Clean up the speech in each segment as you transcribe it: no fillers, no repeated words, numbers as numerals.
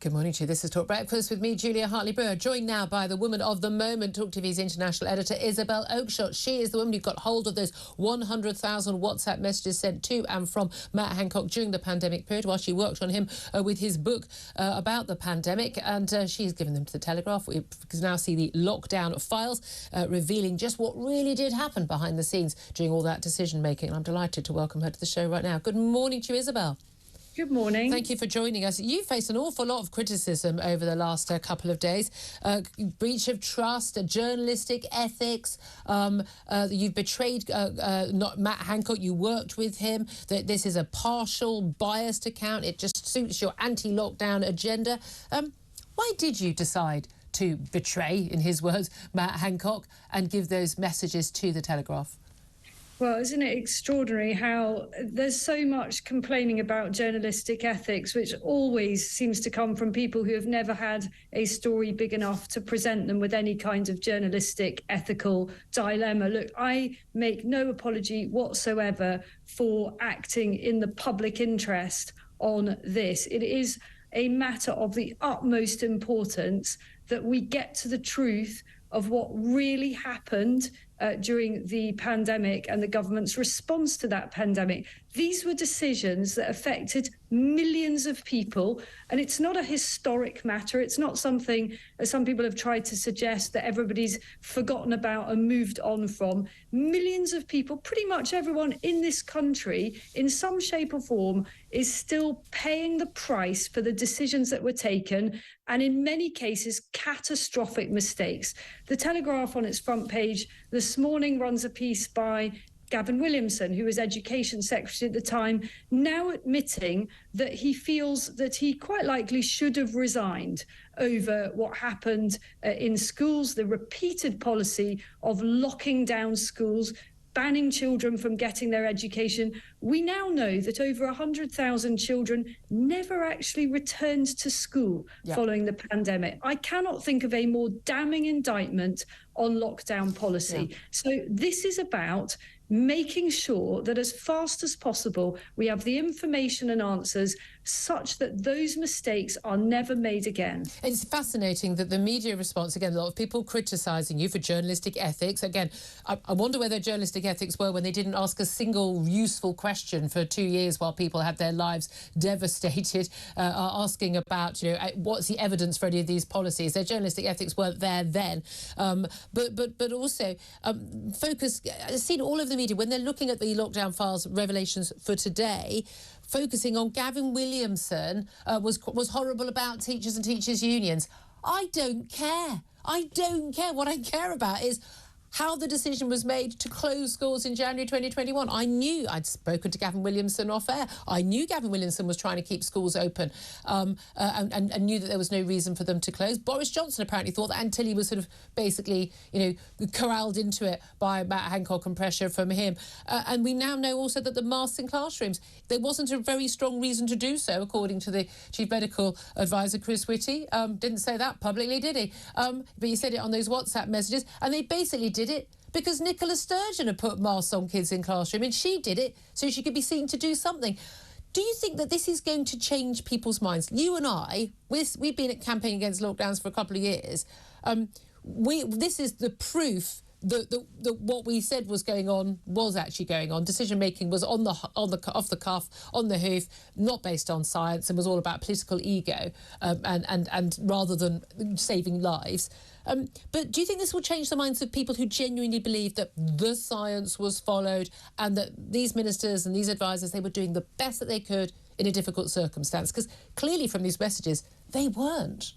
Good morning to you. This is Talk Breakfast with me, Julia Hartley-Brewer, joined now by the woman of the moment, TalkTV's international editor, Isabel Oakeshott. She is the woman who got hold of those 100,000 WhatsApp messages sent to and from Matt Hancock during the pandemic period while she worked on him with his book about the pandemic. And she's given them to the Telegraph. We can now see the lockdown files revealing just what really did happen behind the scenes during all that decision-making. I'm delighted to welcome her to the show right now. Good morning to you, Isabel. Good morning. Thank you for joining us. You faced an awful lot of criticism over the last couple of days. Breach of trust, journalistic ethics. You've betrayed not Matt Hancock. You worked with him. That this is a partial, biased account. It just suits your anti-lockdown agenda. Why did you decide to betray, in his words, Matt Hancock and give those messages to the Telegraph? Well, isn't it extraordinary how there's so much complaining about journalistic ethics, which always seems to come from people who have never had a story big enough to present them with any kind of journalistic ethical dilemma. Look, I make no apology whatsoever for acting in the public interest on this. It is a matter of the utmost importance that we get to the truth of what really happened during the pandemic and the government's response to that pandemic. These were decisions that affected millions of people, and it's not a historic matter. It's not something, as some people have tried to suggest, that everybody's forgotten about and moved on from. Millions of people, pretty much everyone in this country, in some shape or form, is still paying the price for the decisions that were taken, and in many cases, catastrophic mistakes. The Telegraph on its front page this morning runs a piece by Gavin Williamson, who was Education Secretary at the time, now admitting that he feels that he quite likely should have resigned over what happened in schools, the repeated policy of locking down schools, banning children from getting their education. We now know that over 100,000 children never actually returned to school following the pandemic. I cannot think of a more damning indictment on lockdown policy. So this is about making sure that as fast as possible we have the information and answers such that those mistakes are never made again. It's fascinating that the media response, again, a lot of people criticising you for journalistic ethics. Again, I wonder where their journalistic ethics were when they didn't ask a single useful question for 2 years while people had their lives devastated, asking about, you know, what's the evidence for any of these policies. Their journalistic ethics weren't there then. But also focus, I've seen all of the media, when they're looking at the lockdown files revelations for today, focusing on Gavin Williamson was horrible about teachers and teachers' unions. I don't care. I don't care. What I care about is how the decision was made to close schools in January 2021. I knew, I'd spoken to Gavin Williamson off air, I knew Gavin Williamson was trying to keep schools open and knew that there was no reason for them to close. Boris Johnson apparently thought that until he was sort of basically, you know, corralled into it by Matt Hancock and pressure from him. And we now know also that the masks in classrooms, there wasn't a very strong reason to do so, according to the Chief Medical Advisor, Chris Whitty. Didn't say that publicly, did he? But he said it on those WhatsApp messages, and they basically did it because Nicola Sturgeon had put masks on kids in classroom, and she did it so she could be seen to do something. Do you think that this is going to change people's minds? You and I, we've been campaigning against lockdowns for a couple of years. This is the proof that what we said was going on was actually going on. Decision making was off the cuff, on the hoof, not based on science, and was all about political ego, and rather than saving lives. But do you think this will change the minds of people who genuinely believe that the science was followed and that these ministers and these advisors, they were doing the best that they could in a difficult circumstance? Because clearly from these messages, they weren't.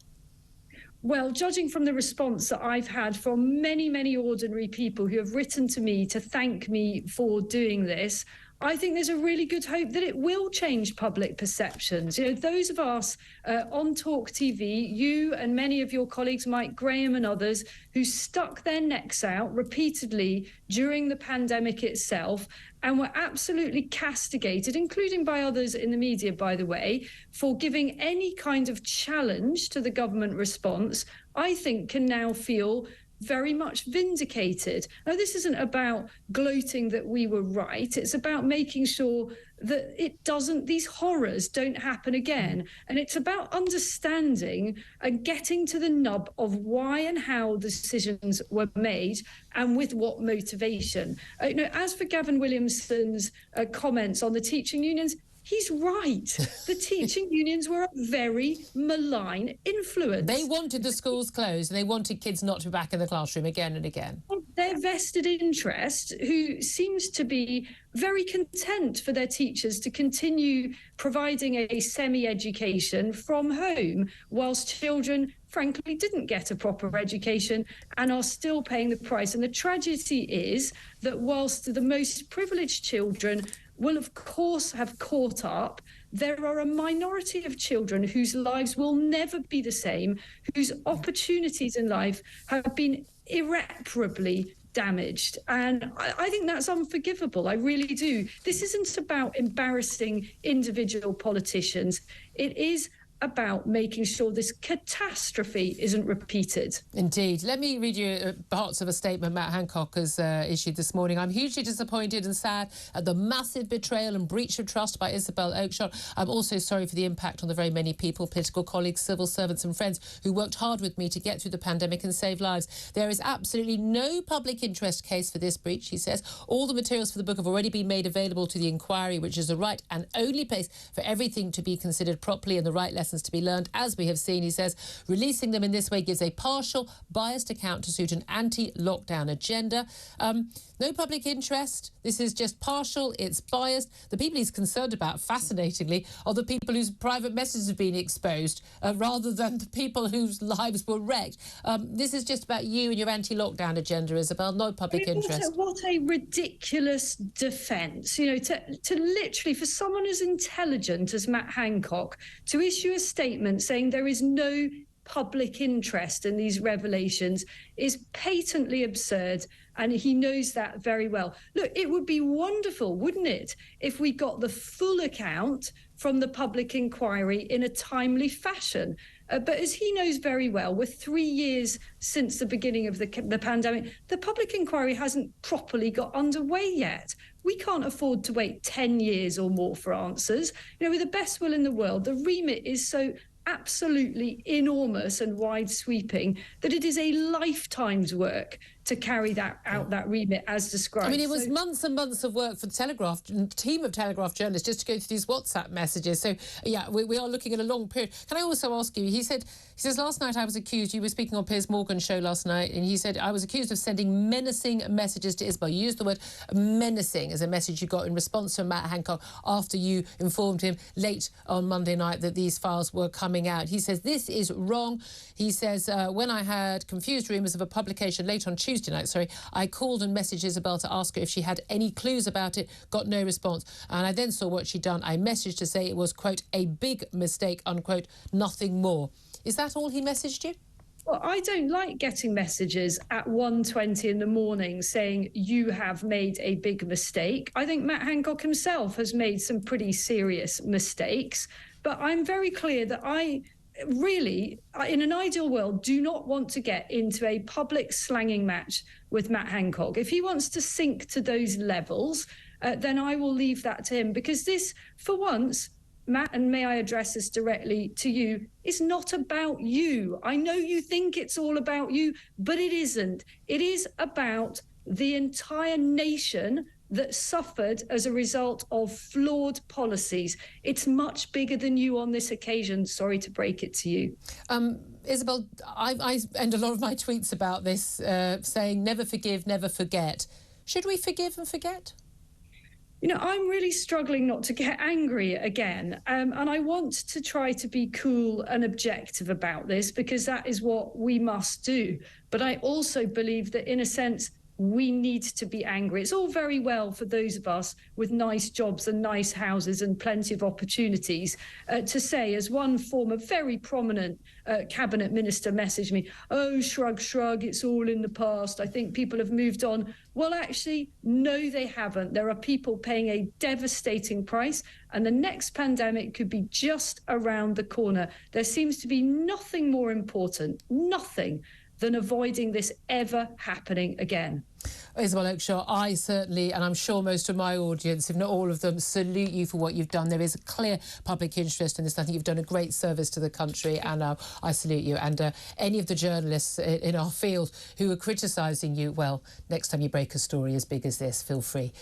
Well, judging from the response that I've had from many, many ordinary people who have written to me to thank me for doing this, I think there's a really good hope that it will change public perceptions. You know, those of us on TalkTV, you and many of your colleagues, Mike Graham and others, who stuck their necks out repeatedly during the pandemic itself and were absolutely castigated, including by others in the media, by the way, for giving any kind of challenge to the government response, I think can now feel very much vindicated. Now, this isn't about gloating that we were right. It's about making sure that these horrors don't happen again. And it's about understanding and getting to the nub of why and how the decisions were made and with what motivation. As for Gavin Williamson's comments on the teaching unions, he's right. The teaching unions were a very malign influence. They wanted the schools closed and they wanted kids not to be back in the classroom again and again. Their vested interest, who seems to be very content for their teachers to continue providing a semi-education from home, whilst children, frankly, didn't get a proper education and are still paying the price. And the tragedy is that whilst the most privileged children will, of course, have caught up, there are a minority of children whose lives will never be the same, whose opportunities in life have been irreparably damaged. And I think that's unforgivable. I really do. This isn't about embarrassing individual politicians. It is about making sure this catastrophe isn't repeated. Indeed. Let me read you parts of a statement Matt Hancock has issued this morning. I'm hugely disappointed and sad at the massive betrayal and breach of trust by Isabel Oakeshott. I'm also sorry for the impact on the very many people, political colleagues, civil servants and friends who worked hard with me to get through the pandemic and save lives. There is absolutely no public interest case for this breach, he says. All the materials for the book have already been made available to the inquiry, which is the right and only place for everything to be considered properly and the right lessons to be learned. As we have seen, he says, releasing them in this way gives a partial, biased account to suit an anti-lockdown agenda. No public interest. This is just partial. It's biased. The people he's concerned about, fascinatingly, are the people whose private messages have been exposed rather than the people whose lives were wrecked. This is just about you and your anti-lockdown agenda, Isabel. No public interest. What a ridiculous defence. To literally, for someone as intelligent as Matt Hancock, to issue a statement saying there is no public interest in these revelations is patently absurd, and he knows that very well. Look, it would be wonderful, wouldn't it, if we got the full account from the public inquiry in a timely fashion. But as he knows very well, we're 3 years since the beginning of the pandemic. The public inquiry hasn't properly got underway yet. We can't afford to wait 10 years or more for answers. With the best will in the world, the remit is so absolutely enormous and wide-sweeping that it is a lifetime's work to carry that out, that remit as described. I mean, it was months and months of work for the Telegraph, a team of Telegraph journalists just to go through these WhatsApp messages. So, yeah, we are looking at a long period. Can I also ask you, he says, last night I was accused, you were speaking on Piers Morgan's show last night, and he said, I was accused of sending menacing messages to Isabel. You used the word menacing as a message you got in response to Matt Hancock after you informed him late on Monday night that these files were coming out. He says, this is wrong. He says, when I had confused rumours of a publication late on Tuesday night, I called and messaged Isabel to ask her if she had any clues about it, got no response. And I then saw what she'd done. I messaged to say it was, quote, a big mistake, unquote, nothing more. Is that all he messaged you? Well, I don't like getting messages at 1:20 in the morning saying you have made a big mistake. I think Matt Hancock himself has made some pretty serious mistakes. But I'm very clear that I really, in an ideal world, do not want to get into a public slanging match with Matt Hancock. If he wants to sink to those levels, then I will leave that to him, because this, for once, Matt, and may I address this directly to you, is not about you. I know you think it's all about you, but it isn't. It is about the entire nation that suffered as a result of flawed policies. It's much bigger than you on this occasion. Sorry to break it to you. Isabel, I end a lot of my tweets about this saying never forgive, never forget. Should we forgive and forget? I'm really struggling not to get angry again. And I want to try to be cool and objective about this, because that is what we must do. But I also believe that, in a sense, we need to be angry. It's all very well for those of us with nice jobs and nice houses and plenty of opportunities to say, as one former very prominent cabinet minister messaged me, oh, shrug, shrug, it's all in the past. I think people have moved on. Well, actually, no, they haven't. There are people paying a devastating price, and the next pandemic could be just around the corner. There seems to be nothing more important, nothing, than avoiding this ever happening again. Isabel Oakeshott, I certainly, and I'm sure most of my audience, if not all of them, salute you for what you've done. There is a clear public interest in this. I think you've done a great service to the country, and I salute you. And any of the journalists in our field who are criticising you, well, next time you break a story as big as this, feel free.